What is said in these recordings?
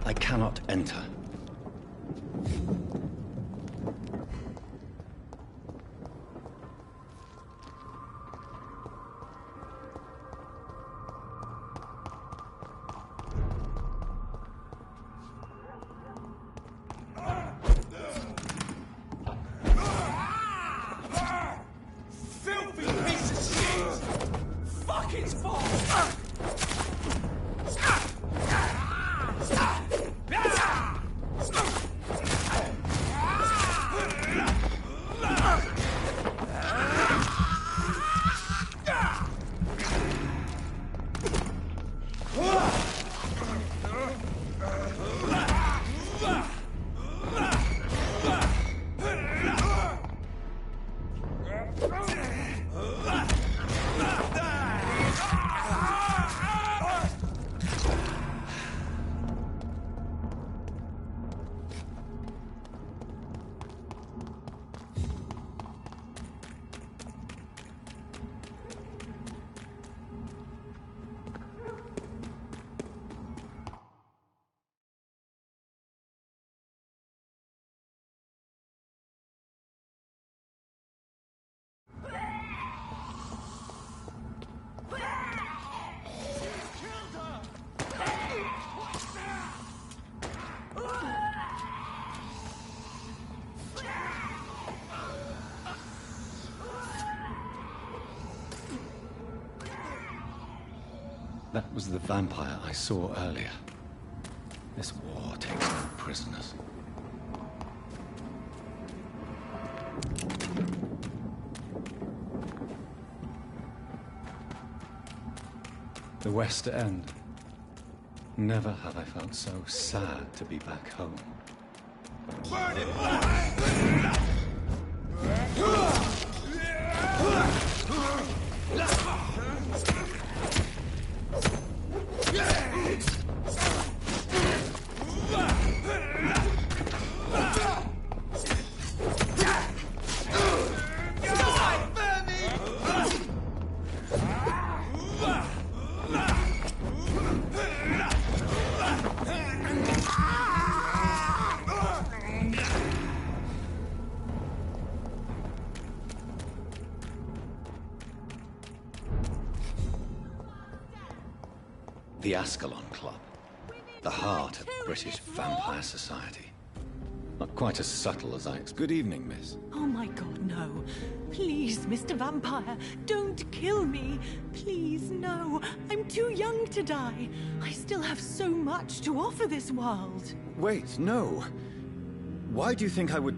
I cannot enter. That was the vampire I saw earlier. This war takes no prisoners. The West End. Never have I felt so sad to be back home. Burn it black! The Ascalon Club. The heart of British vampire society. Not quite as subtle as I expected. Good evening, miss. Oh my god, no. Please, Mr. Vampire, don't kill me. Please, no. I'm too young to die. I still have so much to offer this world. Wait, no. Why do you think I would...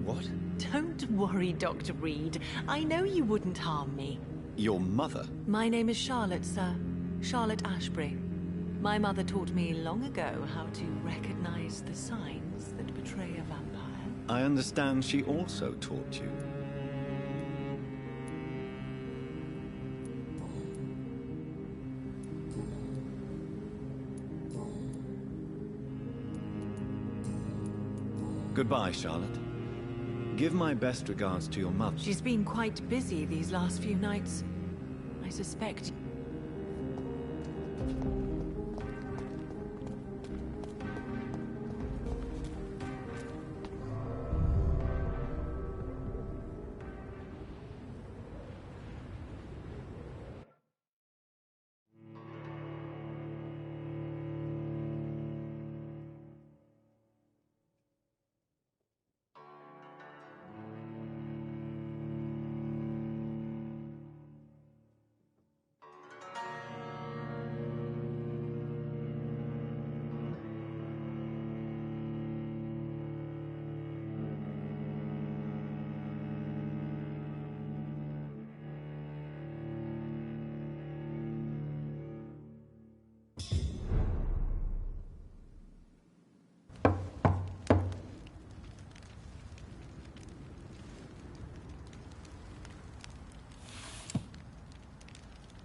What? Don't worry, Dr. Reed. I know you wouldn't harm me. Your mother? My name is Charlotte, sir. Charlotte Ashbury. My mother taught me long ago how to recognize the signs that betray a vampire. I understand she also taught you. Goodbye, Charlotte. Give my best regards to your mother. She's been quite busy these last few nights. I suspect...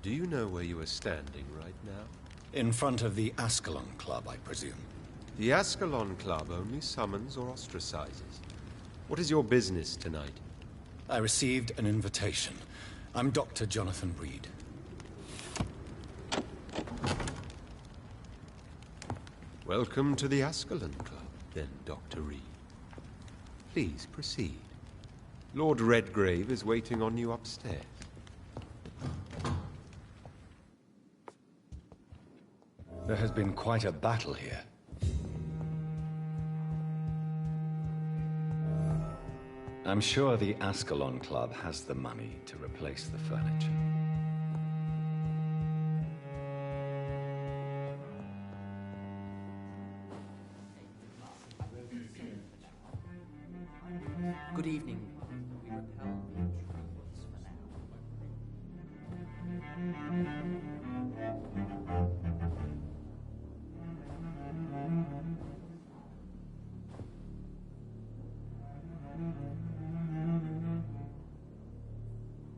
Do you know where you are standing right now? In front of the Ascalon Club, I presume. The Ascalon Club only summons or ostracizes. What is your business tonight? I received an invitation. I'm Dr. Jonathan Reed. Welcome to the Ascalon Club, then, Dr. Reed. Please proceed. Lord Redgrave is waiting on you upstairs. There has been quite a battle here. I'm sure the Ascalon Club has the money to replace the furniture. Good evening. We repel intruders for now.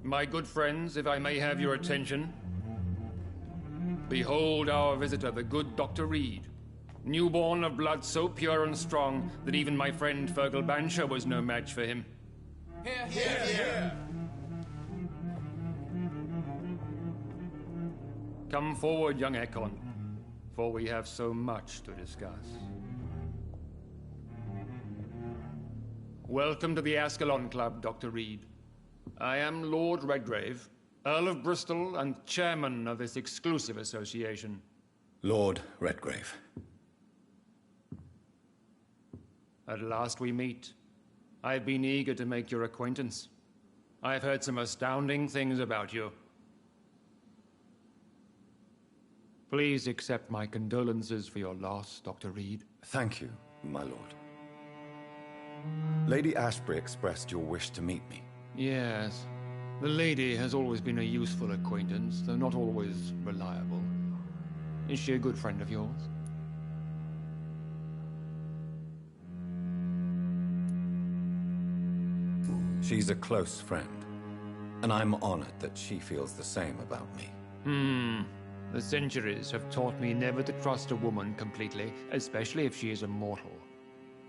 My good friends, if I may have your attention. Behold our visitor, the good Dr. Reed. Newborn of blood so pure and strong that even my friend Fergal Bancher was no match for him. Here, here! Come forward, young Ekon, for we have so much to discuss. Welcome to the Ascalon Club, Dr. Reed. I am Lord Redgrave, Earl of Bristol and chairman of this exclusive association. Lord Redgrave. At last we meet. I've been eager to make your acquaintance. I've heard some astounding things about you. Please accept my condolences for your loss, Dr. Reed. Thank you, my lord. Lady Ashbury expressed your wish to meet me. Yes. The lady has always been a useful acquaintance, though not always reliable. Is she a good friend of yours? She's a close friend, and I'm honored that she feels the same about me. The centuries have taught me never to trust a woman completely, especially if she is a mortal.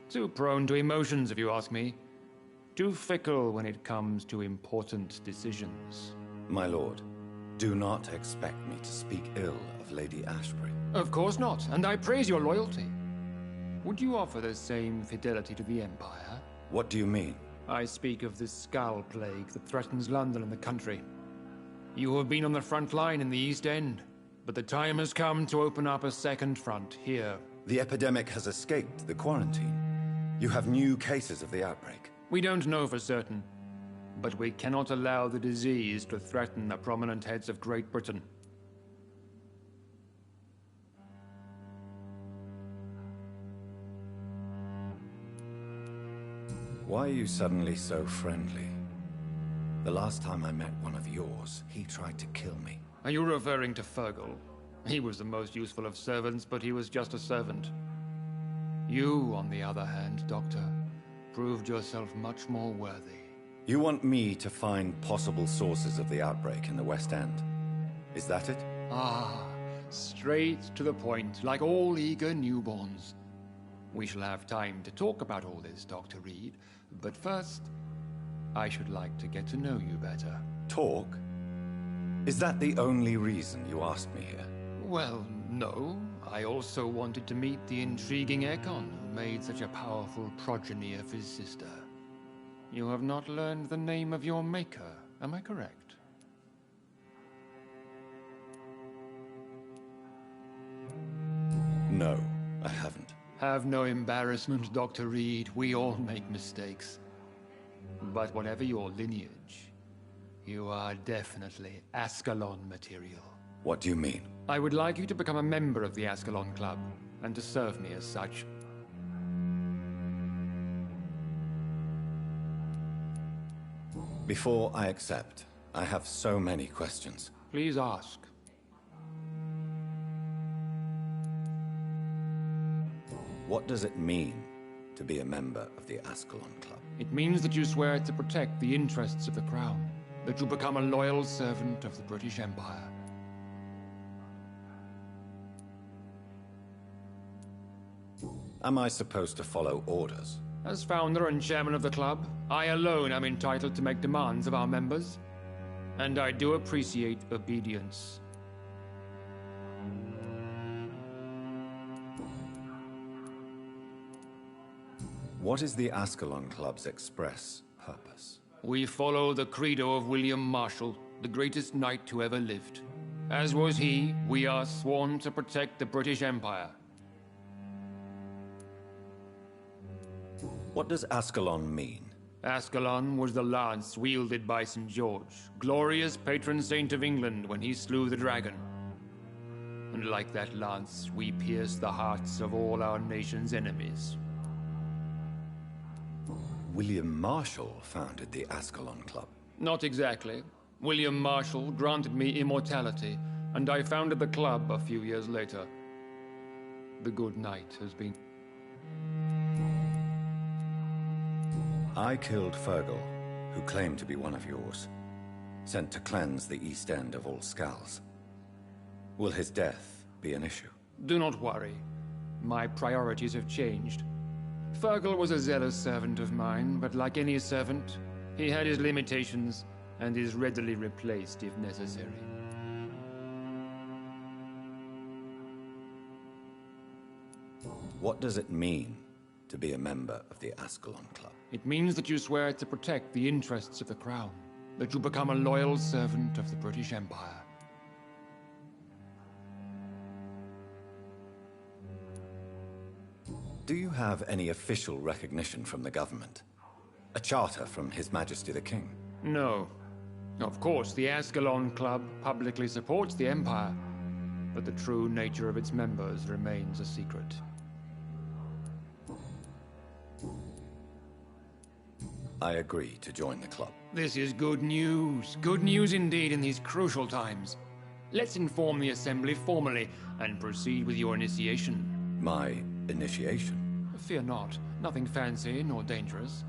Too prone to emotions, if you ask me. Too fickle when it comes to important decisions. My lord, do not expect me to speak ill of Lady Ashbury. Of course not, and I praise your loyalty. Would you offer the same fidelity to the Empire? What do you mean? I speak of the Skull Plague that threatens London and the country. You have been on the front line in the East End, but the time has come to open up a second front here. The epidemic has escaped the quarantine. You have new cases of the outbreak. We don't know for certain, but we cannot allow the disease to threaten the prominent heads of Great Britain. Why are you suddenly so friendly? The last time I met one of yours, he tried to kill me. Are you referring to Fergal? He was the most useful of servants, but he was just a servant. You, on the other hand, Doctor, proved yourself much more worthy. You want me to find possible sources of the outbreak in the West End? Is that it? Ah, straight to the point, like all eager newborns. We shall have time to talk about all this, Dr. Reed, but first, I should like to get to know you better. Talk? Is that the only reason you asked me here? Well, no. I also wanted to meet the intriguing Ekon who made such a powerful progeny of his sister. You have not learned the name of your maker, am I correct? No, I haven't. Have no embarrassment, Dr. Reed. We all make mistakes. But whatever your lineage, you are definitely Ascalon material. What do you mean? I would like you to become a member of the Ascalon Club, and to serve me as such. Before I accept, I have so many questions. Please ask. What does it mean to be a member of the Ascalon Club? It means that you swear to protect the interests of the Crown, that you become a loyal servant of the British Empire. Am I supposed to follow orders? As founder and chairman of the club, I alone am entitled to make demands of our members. And I do appreciate obedience. What is the Ascalon Club's express purpose? We follow the credo of William Marshall, the greatest knight who ever lived. As was he, we are sworn to protect the British Empire. What does Ascalon mean? Ascalon was the lance wielded by St. George, glorious patron saint of England when he slew the dragon. And like that lance, we pierce the hearts of all our nation's enemies. William Marshall founded the Ascalon Club. Not exactly. William Marshall granted me immortality, and I founded the club a few years later. The good knight has been... I killed Fergal, who claimed to be one of yours, sent to cleanse the East End of all Skulls. Will his death be an issue? Do not worry. My priorities have changed. Fergal was a zealous servant of mine, but like any servant, he had his limitations and is readily replaced if necessary. What does it mean to be a member of the Ascalon Club? It means that you swear to protect the interests of the Crown, that you become a loyal servant of the British Empire. Do you have any official recognition from the government? A charter from His Majesty the King? No. Of course, the Ascalon Club publicly supports the Empire, but the true nature of its members remains a secret. I agree to join the club. This is good news. Good news indeed in these crucial times. Let's inform the Assembly formally and proceed with your initiation. My initiation? Fear not. Nothing fancy nor dangerous.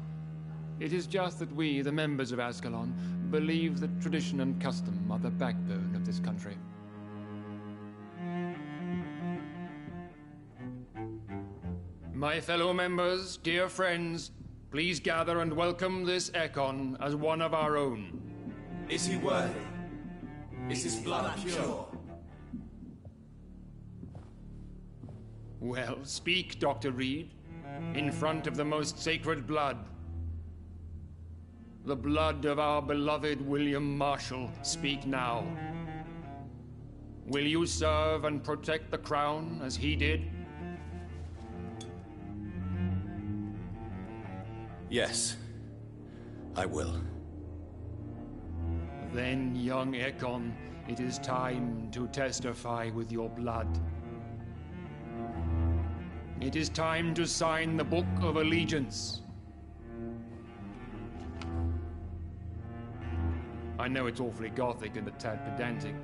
It is just that we, the members of Ascalon, believe that tradition and custom are the backbone of this country. My fellow members, dear friends, please gather and welcome this Ekon as one of our own. Is he worthy? Is his blood pure? Well, speak, Dr. Reed, in front of the most sacred blood. The blood of our beloved William Marshall. Speak now. Will you serve and protect the crown as he did? Yes, I will. Then, young Ekon, it is time to testify with your blood. It is time to sign the Book of Allegiance. I know it's awfully gothic and a tad pedantic,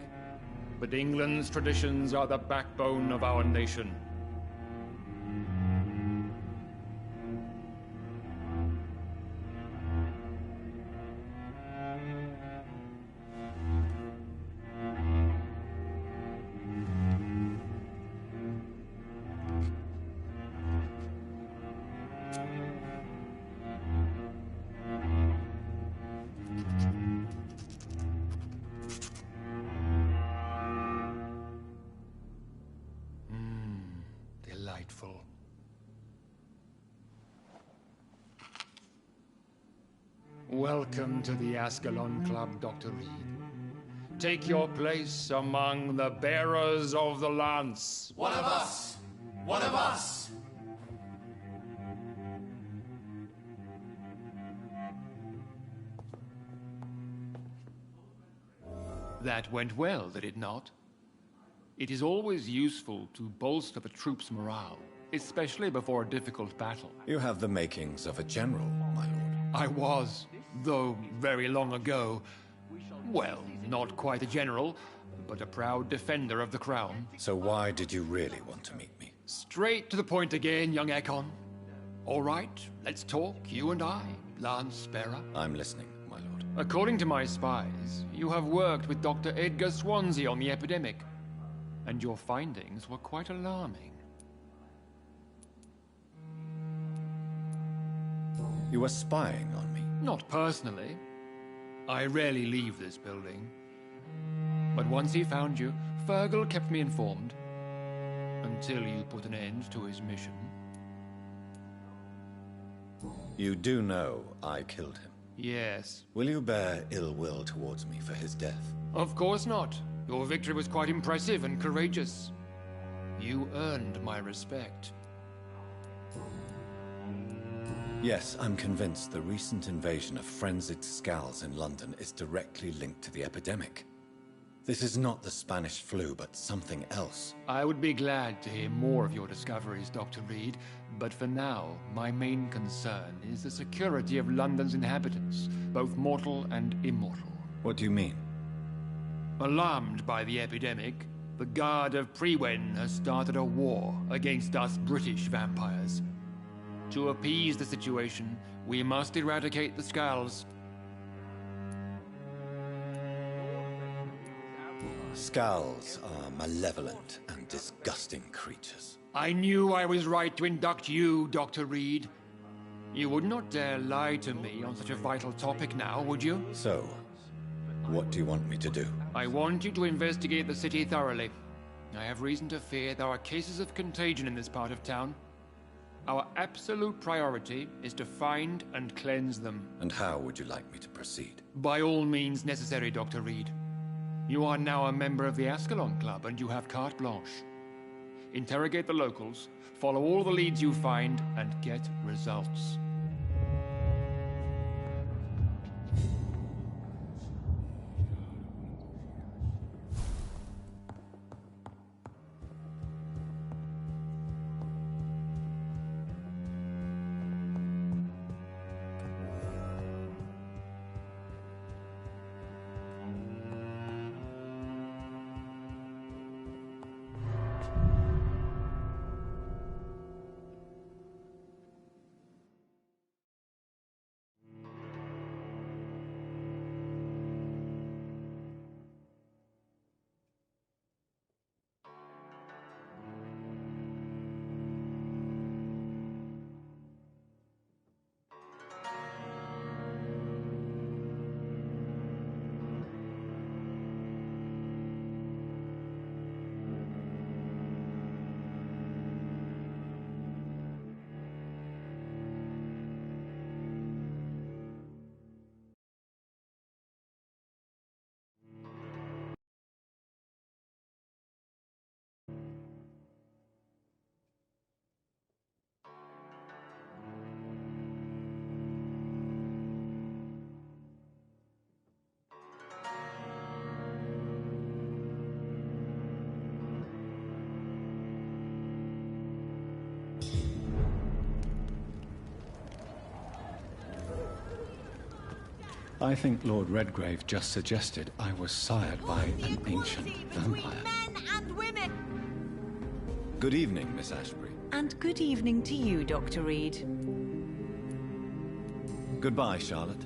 but England's traditions are the backbone of our nation. Delightful. Welcome to the Ascalon Club, Dr. Reed. Take your place among the bearers of the lance. One of us! One of us! That went well, did it not? It is always useful to bolster the troops' morale, especially before a difficult battle. You have the makings of a general, my lord. I was, though very long ago. Well, not quite a general, but a proud defender of the crown. So why did you really want to meet me? Straight to the point again, young Ekon. All right, let's talk, you and I, Lance Bearer. I'm listening, my lord. According to my spies, you have worked with Dr. Edgar Swansea on the epidemic, and your findings were quite alarming. You were spying on me? Not personally. I rarely leave this building. But once he found you, Fergal kept me informed. Until you put an end to his mission. You do know I killed him. Yes. Will you bear ill will towards me for his death? Of course not. Your victory was quite impressive and courageous. You earned my respect. Yes, I'm convinced the recent invasion of frenzied Scows in London is directly linked to the epidemic. This is not the Spanish flu, but something else. I would be glad to hear more of your discoveries, Dr. Reed, but for now, my main concern is the security of London's inhabitants, both mortal and immortal. What do you mean? Alarmed by the epidemic, the Guard of Priwen has started a war against us British vampires. To appease the situation, we must eradicate the Skulls. Skulls are malevolent and disgusting creatures. I knew I was right to induct you, Dr. Reed. You would not dare lie to me on such a vital topic now, would you? So, what do you want me to do? I want you to investigate the city thoroughly. I have reason to fear there are cases of contagion in this part of town. Our absolute priority is to find and cleanse them. And how would you like me to proceed? By all means necessary, Dr. Reed. You are now a member of the Ascalon Club, and you have carte blanche. Interrogate the locals, follow all the leads you find, and get results. I think Lord Redgrave just suggested I was sired by an ancient vampire. Men and women! Good evening, Miss Ashbury. And good evening to you, Dr. Reed. Goodbye, Charlotte.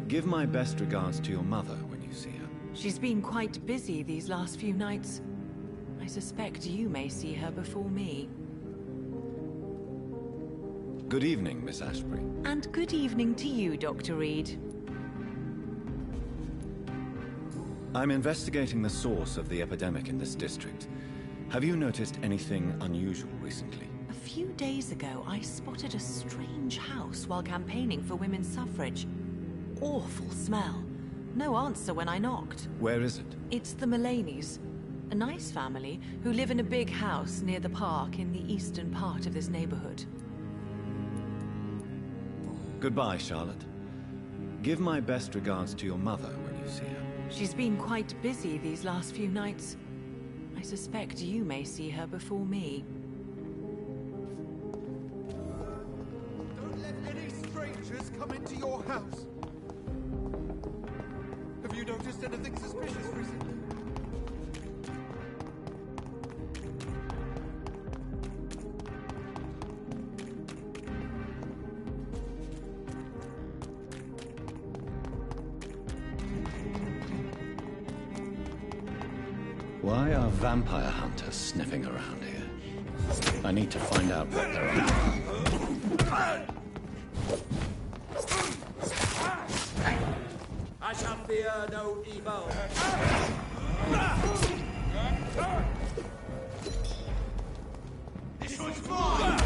Give my best regards to your mother when you see her. She's been quite busy these last few nights. I suspect you may see her before me. Good evening, Miss Ashbury. And good evening to you, Dr. Reed. I'm investigating the source of the epidemic in this district. Have you noticed anything unusual recently? A few days ago, I spotted a strange house while campaigning for women's suffrage. Awful smell. No answer when I knocked. Where is it? It's the Mullaneys, a nice family who live in a big house near the park in the eastern part of this neighborhood. Goodbye, Charlotte. Give my best regards to your mother when you see her. She's been quite busy these last few nights. I suspect you may see her before me. Don't let any strangers come into your house. Have you noticed anything suspicious recently? Why are vampire hunters sniffing around here? I need to find out what they're on. I shall fear no evil. This one's mine!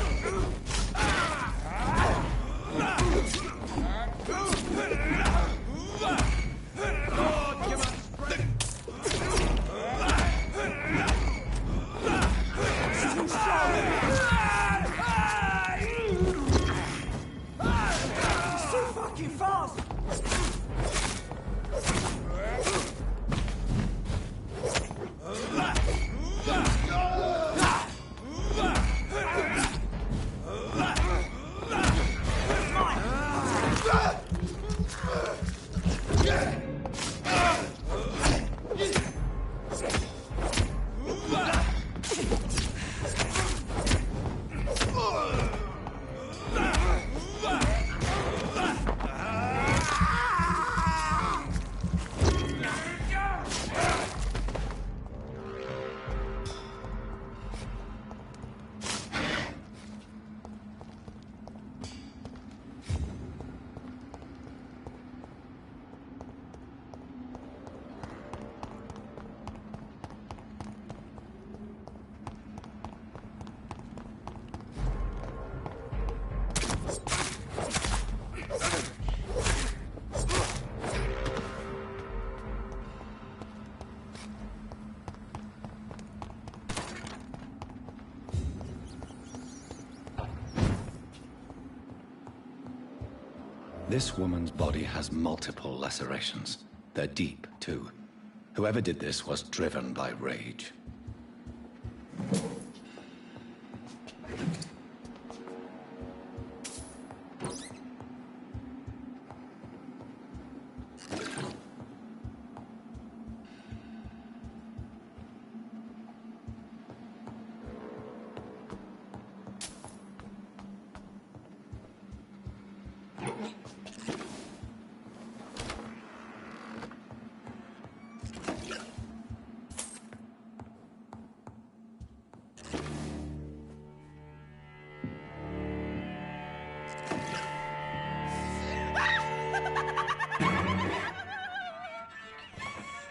This woman's body has multiple lacerations. They're deep, too. Whoever did this was driven by rage.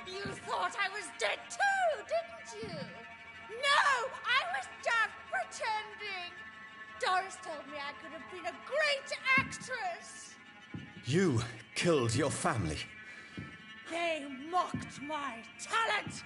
You thought I was dead too, didn't you? No, I was just pretending. Doris told me I could have been a great actress. You killed your family. They mocked my talent.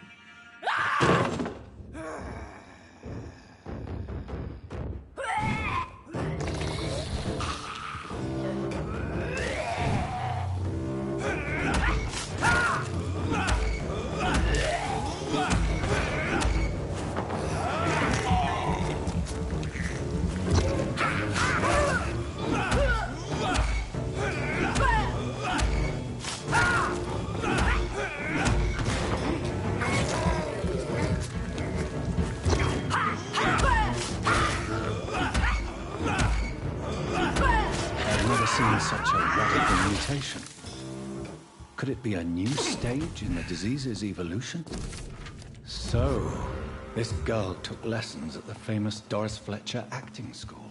I've never seen such a radical mutation. Could it be a new stage in the disease's evolution? So, this girl took lessons at the famous Doris Fletcher acting school.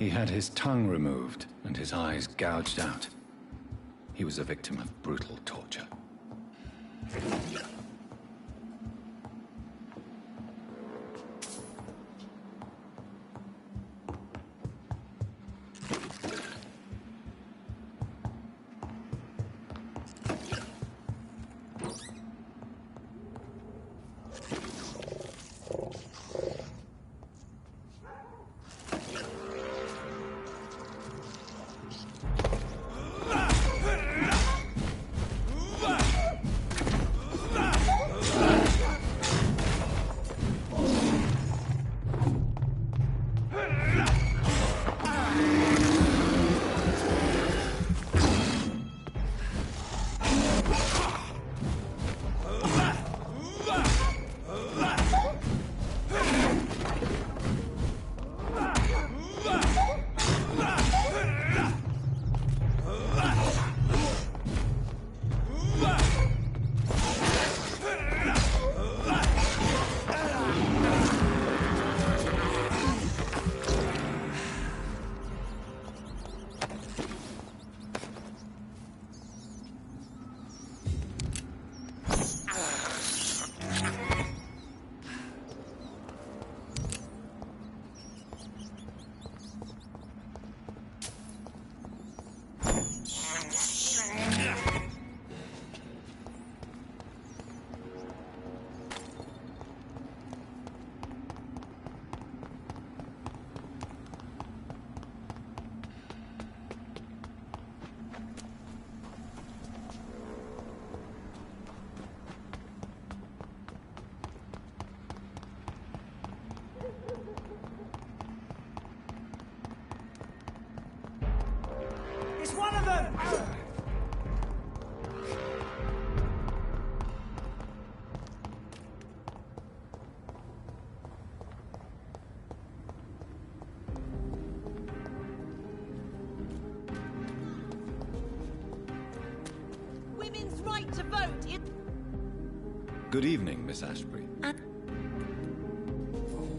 He had his tongue removed and his eyes gouged out. He was a victim of brutal torture. It's one of them! Women's right to vote is... Good evening, Miss Ashbury.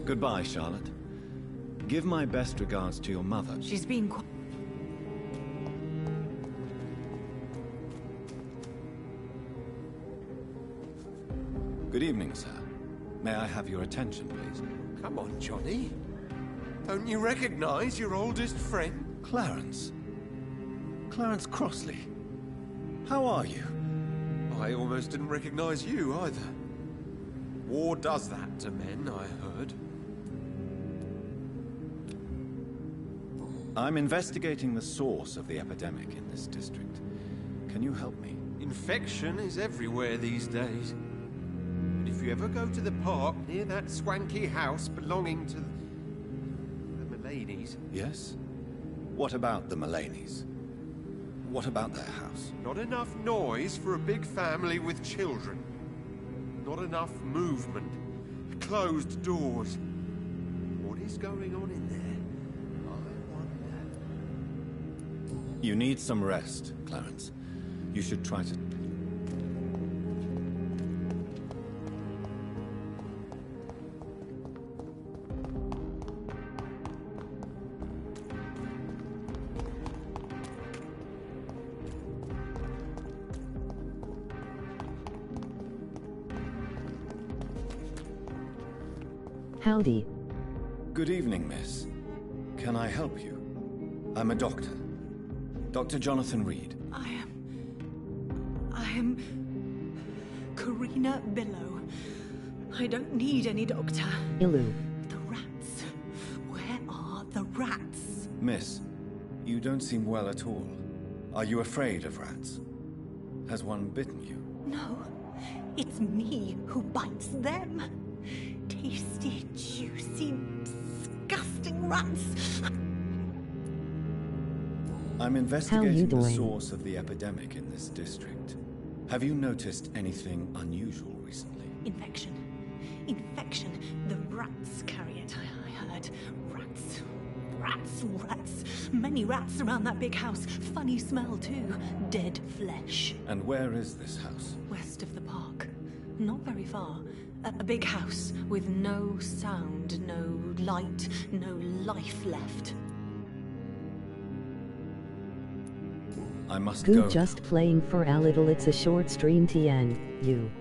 Goodbye, Charlotte. Give my best regards to your mother. She's been quite... Good evening, sir. May I have your attention, please? Come on, Johnny. Don't you recognize your oldest friend? Clarence. Clarence Crossley. How are you? I almost didn't recognize you either. War does that to men, I heard. I'm investigating the source of the epidemic in this district. Can you help me? Infection is everywhere these days. And if you ever go to the park near that swanky house belonging to the Mullaneys... Yes? What about the Mullaneys? What about their house? Not enough noise for a big family with children. Not enough movement. Closed doors. What is going on in there? I wonder. You need some rest, Clarence. You should try to... Howdy. Good evening, miss. Can I help you? I'm a doctor. Dr. Jonathan Reed. I am... Karina Billow. I don't need any doctor. Ilu. The rats. Where are the rats? Miss, you don't seem well at all. Are you afraid of rats? Has one bitten you? No, it's me who bites them. Tasty, juicy, disgusting rats. I'm investigating the source of the epidemic in this district. Have you noticed anything unusual recently? Infection. Infection. The rats carry it, I heard. Rats. Rats, rats. Many rats around that big house. Funny smell, too. Dead flesh. And where is this house? West of the park. Not very far. A big house with no sound, no light, no life left. I must Good go. just playing for a little, it's a short stream TN, you.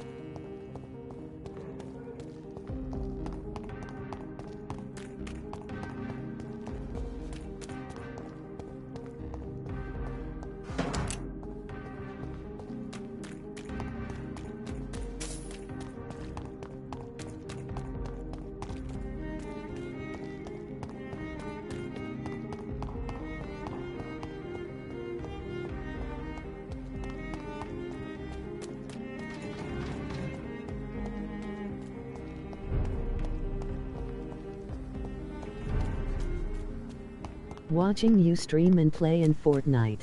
Watching you stream and play in Fortnite.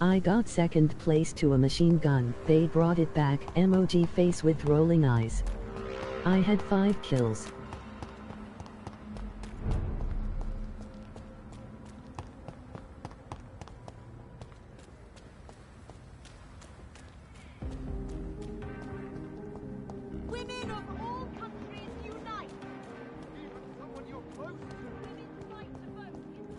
I got second place to a machine gun, they brought it back, emoji face with rolling eyes. I had 5 kills. Women of all countries unite! Even someone you're close to. Women's right to vote is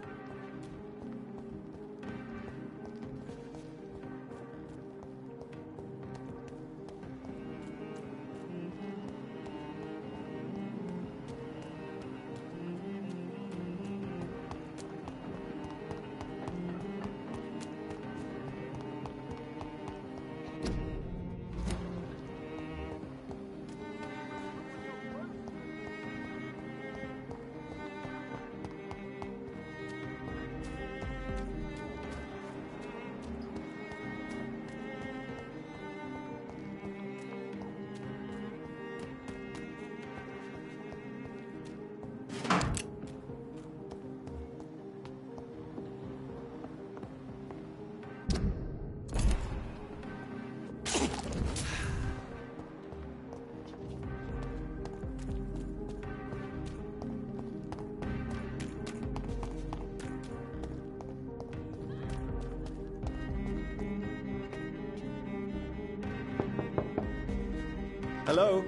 Hello?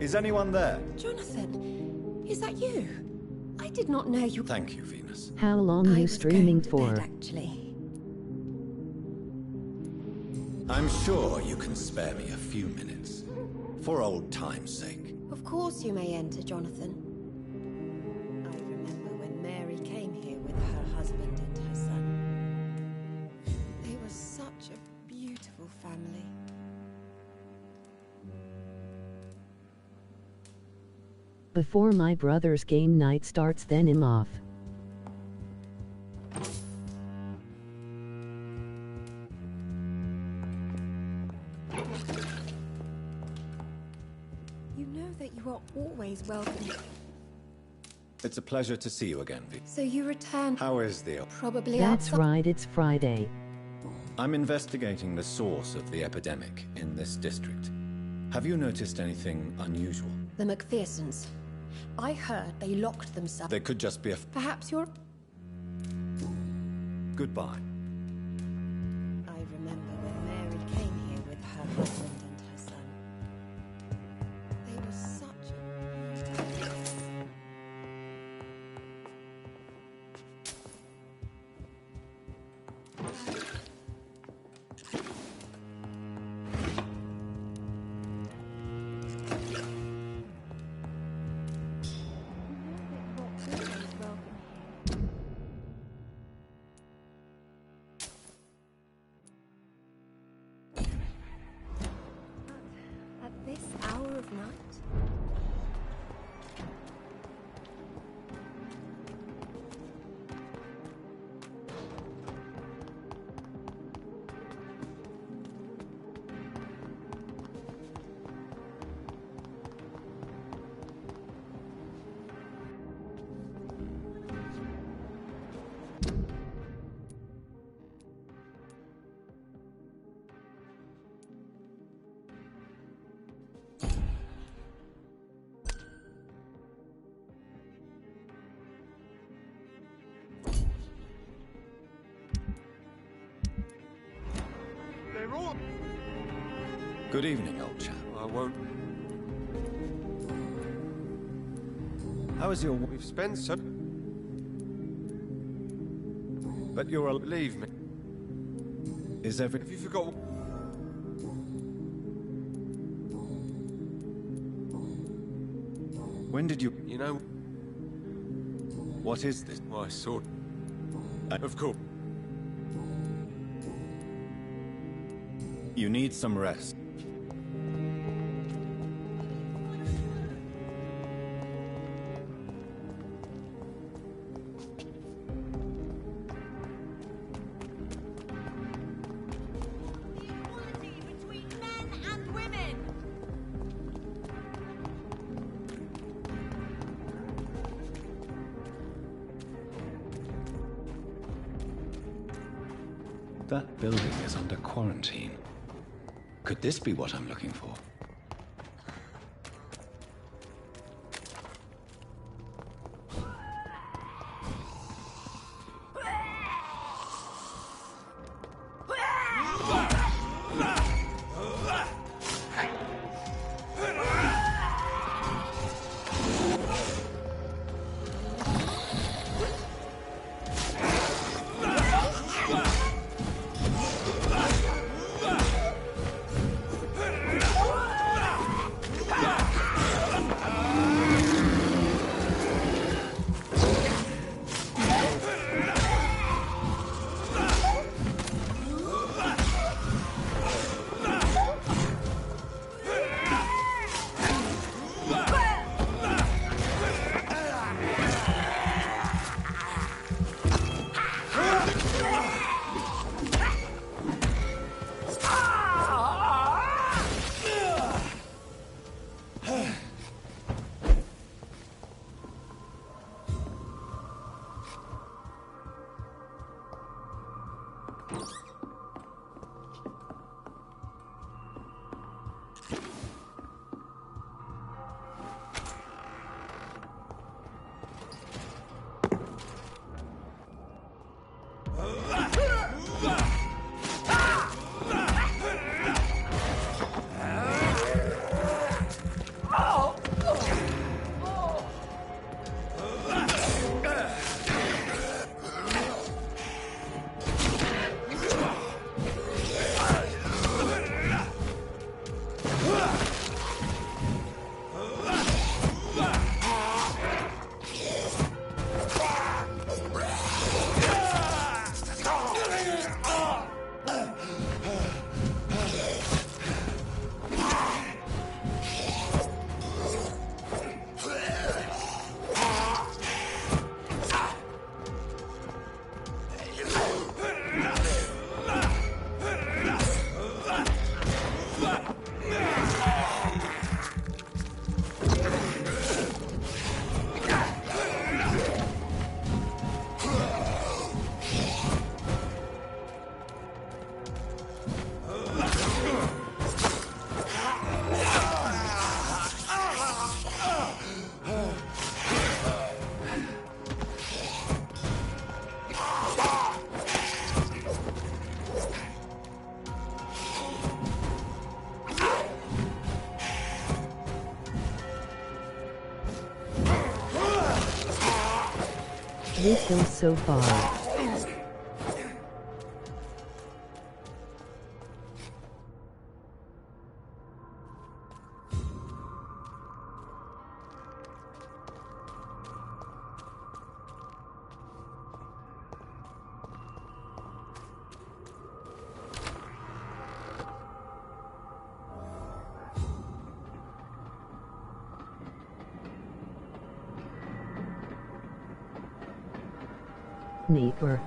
Is anyone there? Jonathan, is that you? I did not know you. Thank you, Venus. How long I you was streaming going to for? bed, actually. I'm sure you can spare me a few minutes. For old time's sake. Of course you may enter, Jonathan. I remember when Mary came here with her husband and her son. They were such a beautiful family. Before my brother's game night starts, then I'm off. You know that you are always welcome. It's a pleasure to see you again, V. So you return How is the... probably That's outside. right, it's Friday. I'm investigating the source of the epidemic in this district. Have you noticed anything unusual? The McPhersons. I heard they locked themselves. There could just be a... Perhaps you're... Goodbye. I remember when Mary came here with her husband and her son. They were such a... At this hour of night? They're all... Good evening, old chap. I won't... How is your... We've spent so... But you're a... Believe me. Is every... Have you forgot? When did you... You know, What is this? my sword. Of course. You need some rest. Equality between men and women. That building is under quarantine. Could this be what I'm looking for? This goes so far. Neater.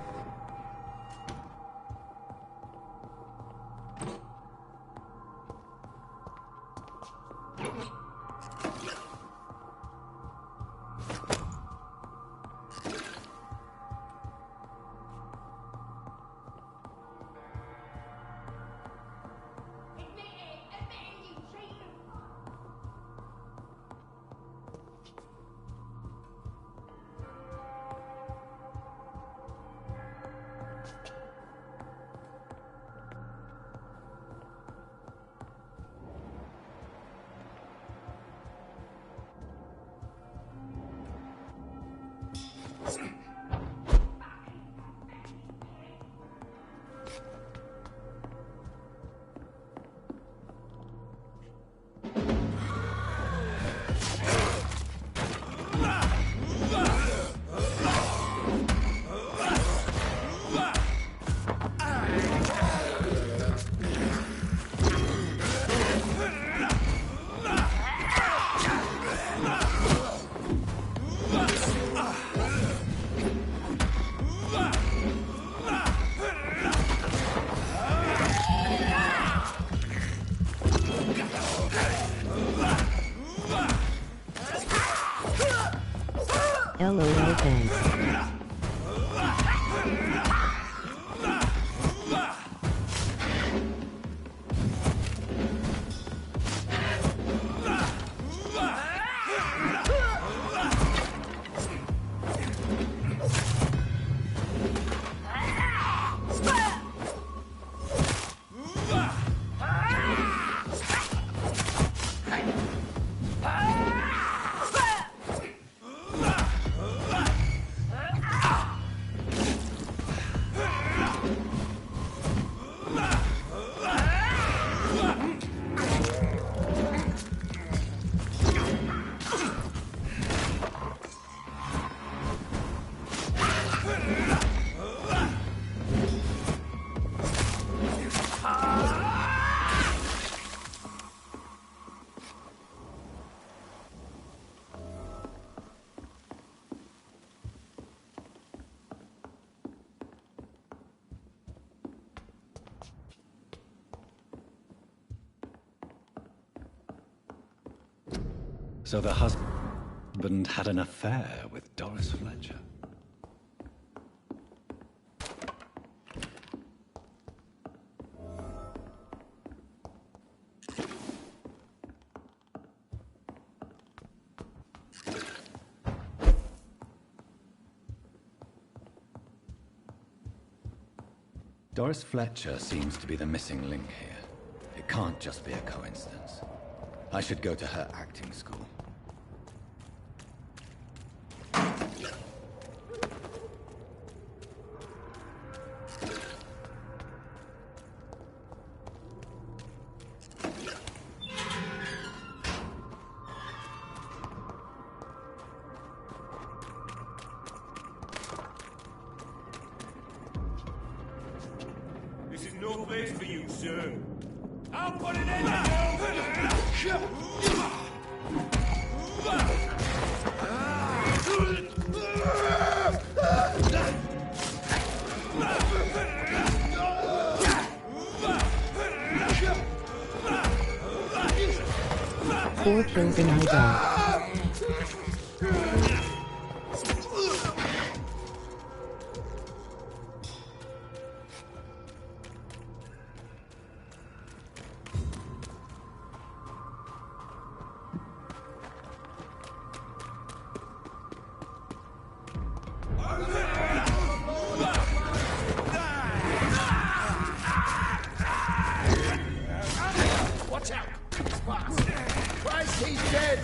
So the husband had an affair with Doris Fletcher. Doris Fletcher seems to be the missing link here. It can't just be a coincidence. I should go to her acting school. This is no place for you, sir. I'll put it in. Four kills and I die. Watch out! Christ, he's dead!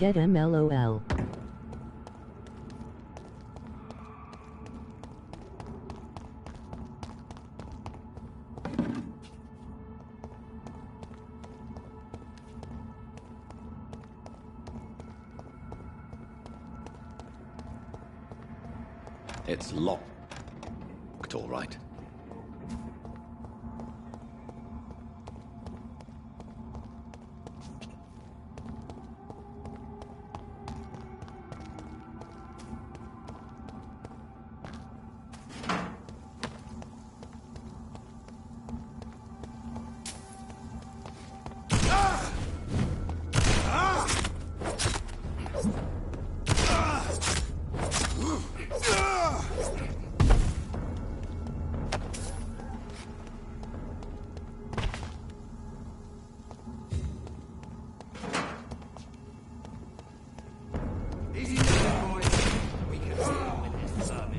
Get him LOL. It's locked, all right. Easy now, boys. We can deal with this service.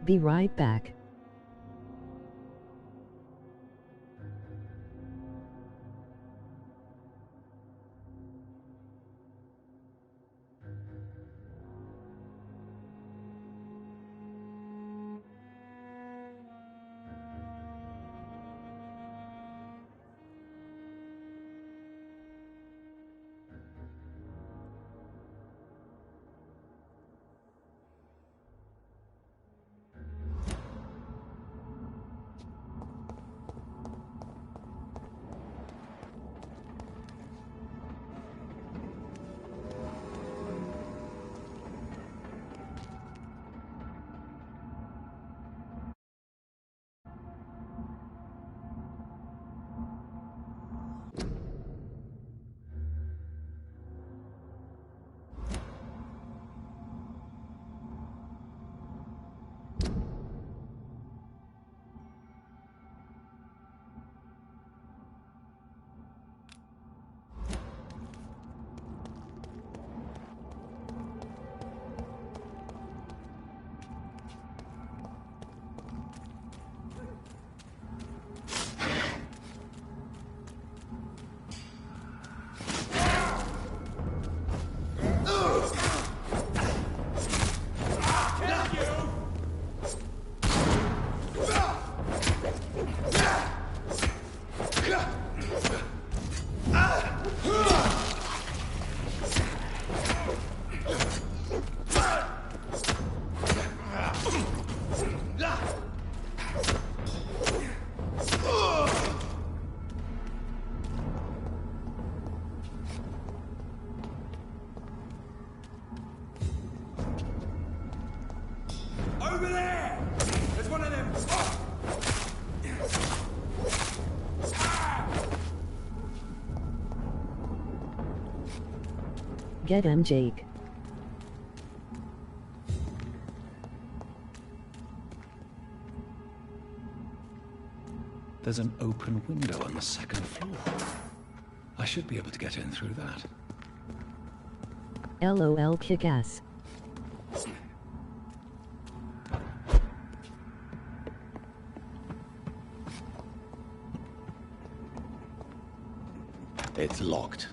Be right back. Over there! There's one of them! Get him, Jake. There's an open window on the second floor. I should be able to get in through that. LOL kick ass. It's locked.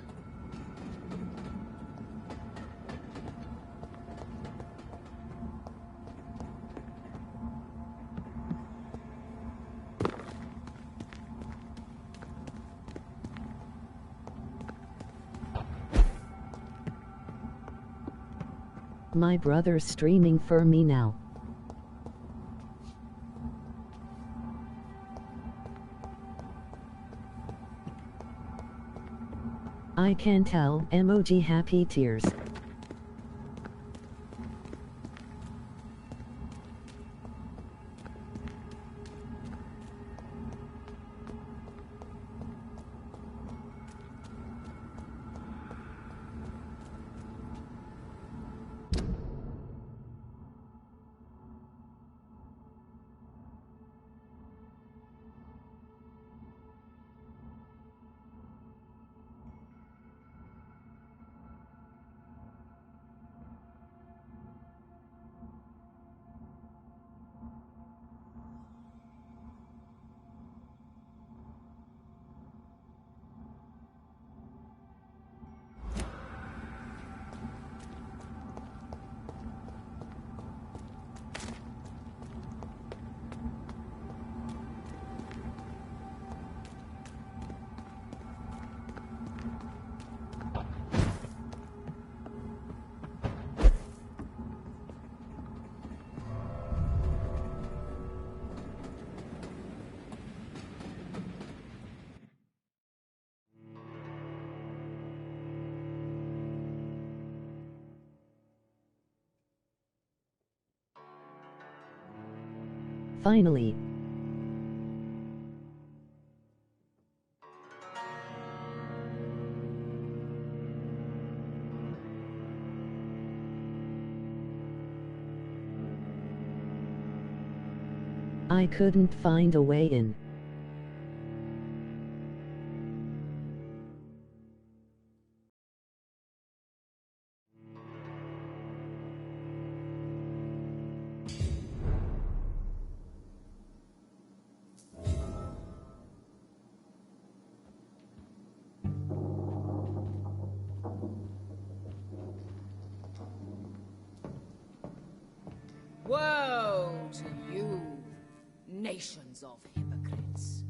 My brother's streaming for me now. I can tell. Emoji happy tears. Finally. I couldn't find a way in. Woe to you, nations of hypocrites.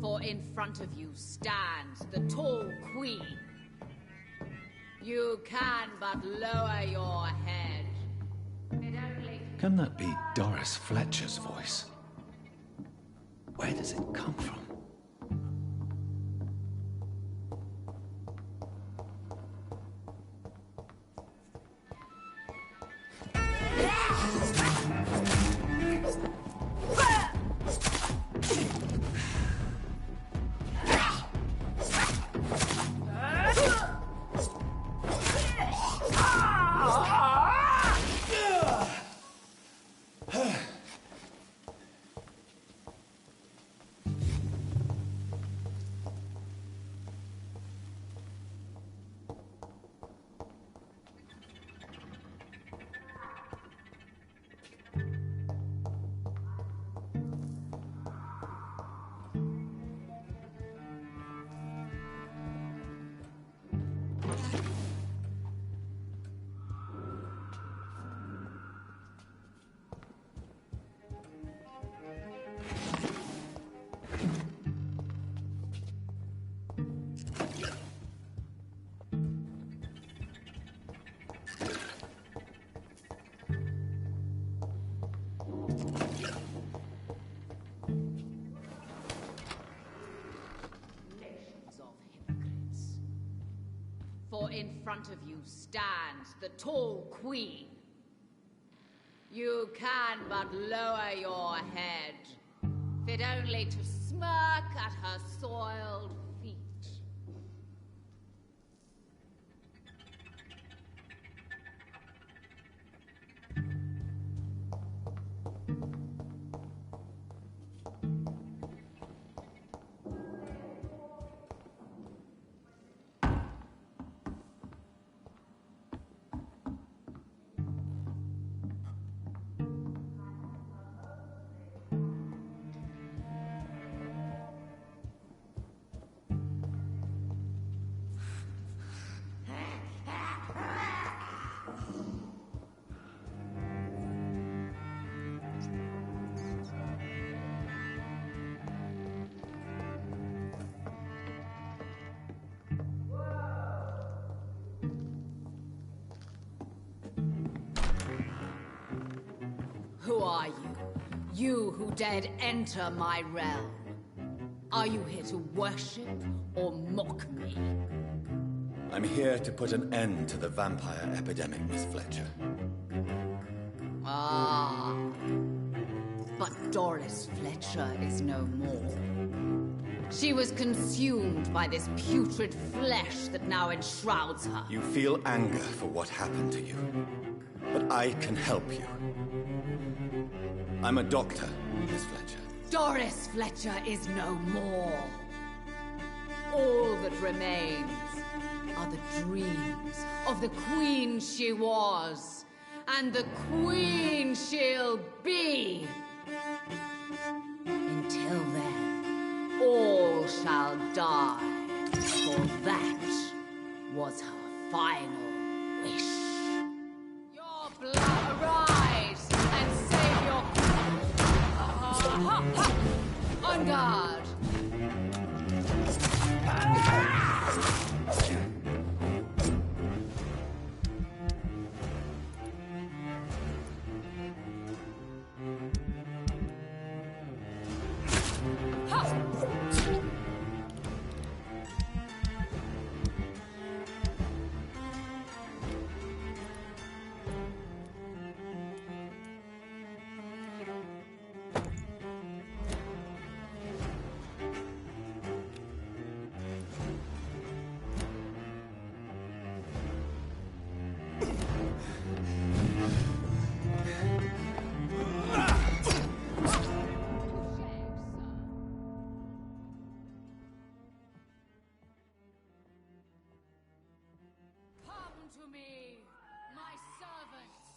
For in front of you stands the tall queen. You can but lower your head. Can that be Doris Fletcher's voice? Where does it come from? For in front of you stands the tall queen. You can but lower your head, fit only to smirk at her soiled feet. You who dared enter my realm. Are you here to worship or mock me? I'm here to put an end to the vampire epidemic, Miss Fletcher. Ah. But Doris Fletcher is no more. She was consumed by this putrid flesh that now enshrouds her. You feel anger for what happened to you. But I can help you. I'm a doctor, Miss Fletcher. Doris Fletcher is no more. All that remains are the dreams of the queen she was, and the queen she'll be. Until then, all shall die, for that was her final wish. Your blood arise and save your... On guard! To me, my servants.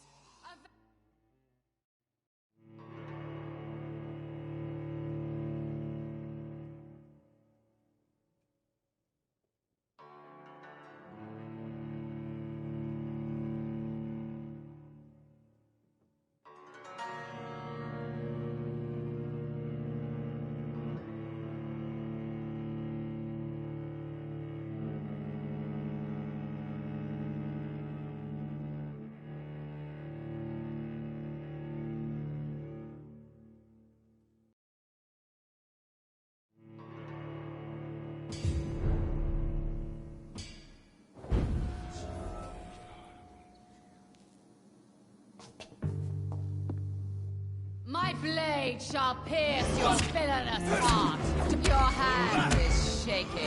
My blade shall pierce your villainous heart. Your hand is shaking.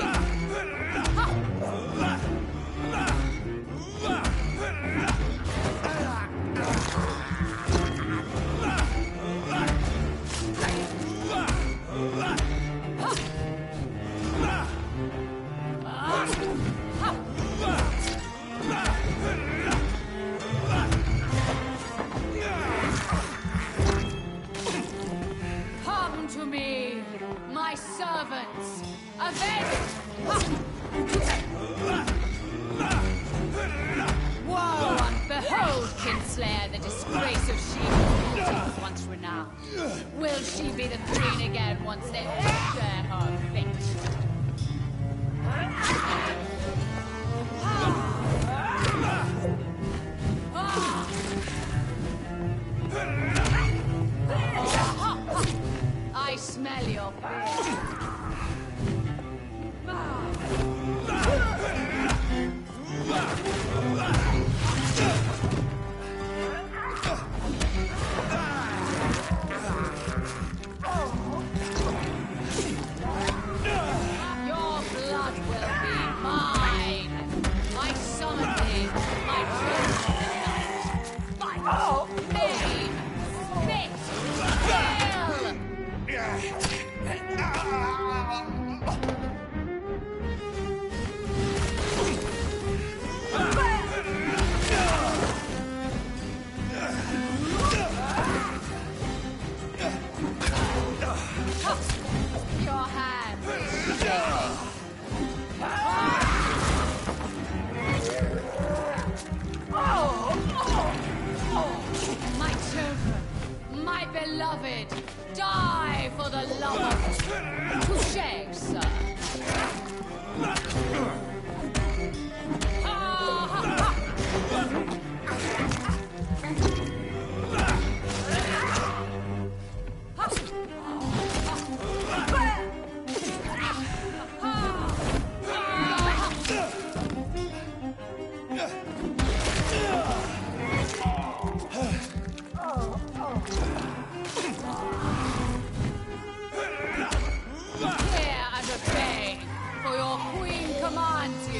Come to me, my servants. Avenge! Woe and behold, Kinslayer, the disgrace of she whose beauty was once renowned. Will she be the queen again once they all share her fate? I smell your fear.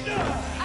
Enough!